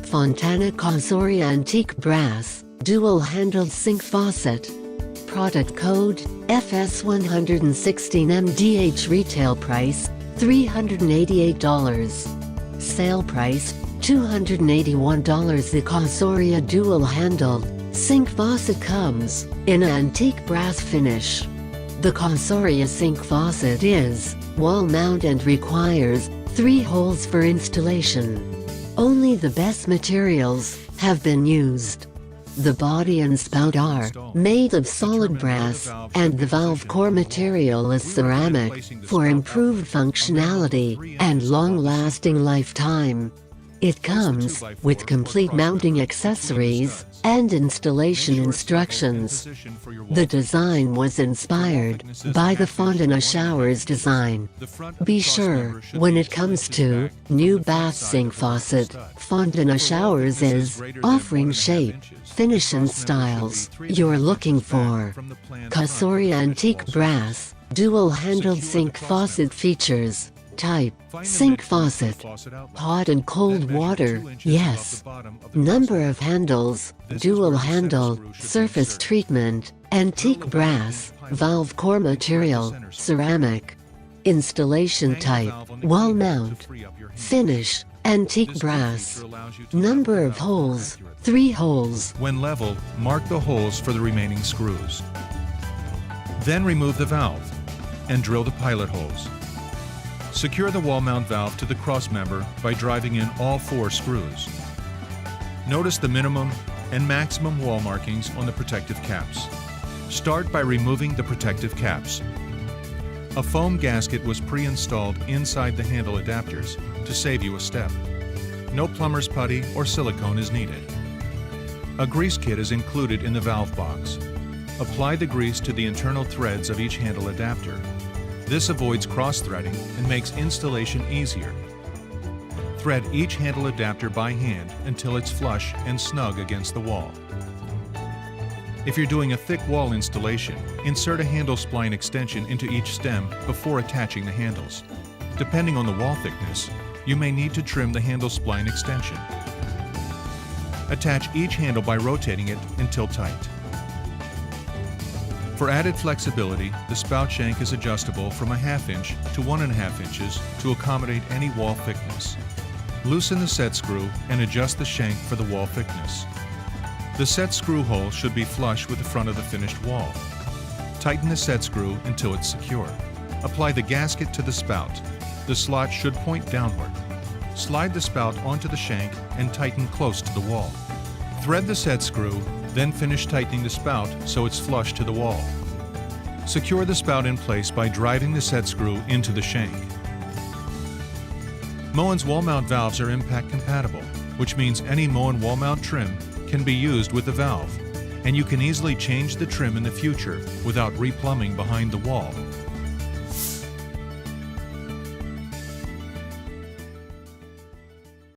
Fontana Casoria Antique Brass, Dual-Handled Sink Faucet. Product code, FS116MDH. Retail price, $388. Sale price, $281. The Casoria Dual-Handled Sink Faucet comes in an antique brass finish. The Casoria Sink Faucet is wall-mount and requires 3 holes for installation. Only the best materials have been used. The body and spout are made of solid brass, and the valve core material is ceramic, for improved functionality and long-lasting lifetime. It comes with complete mounting accessories and installation instructions. The design was inspired by the Fontana Showers design. Be sure, when it comes to new bath sink faucet, Fontana Showers is offering shape, finish and styles you're looking for. Casoria Antique Brass, Dual-Handled Sink Faucet features. Type, sink faucet. Hot and cold water, yes. Number of handles, dual handle, surface treatment, antique brass, valve core material, ceramic. Installation type, wall mount. Finish, antique brass. Number of holes, 3 holes. When level, mark the holes for the remaining screws. Then remove the valve and drill the pilot holes. Secure the wall mount valve to the cross member by driving in all 4 screws. Notice the minimum and maximum wall markings on the protective caps. Start by removing the protective caps. A foam gasket was pre-installed inside the handle adapters to save you a step. No plumber's putty or silicone is needed. A grease kit is included in the valve box. Apply the grease to the internal threads of each handle adapter. This avoids cross-threading and makes installation easier. Thread each handle adapter by hand until it's flush and snug against the wall. If you're doing a thick wall installation, insert a handle spline extension into each stem before attaching the handles. Depending on the wall thickness, you may need to trim the handle spline extension. Attach each handle by rotating it until tight. For added flexibility, the spout shank is adjustable from 1/2 inch to 1.5 inches to accommodate any wall thickness. Loosen the set screw and adjust the shank for the wall thickness. The set screw hole should be flush with the front of the finished wall. Tighten the set screw until it's secure. Apply the gasket to the spout. The slot should point downward. Slide the spout onto the shank and tighten close to the wall. Thread the set screw, then finish tightening the spout so it's flush to the wall. Secure the spout in place by driving the set screw into the shank. Moen's wall mount valves are impact compatible, which means any Moen wall mount trim can be used with the valve, and you can easily change the trim in the future without replumbing behind the wall.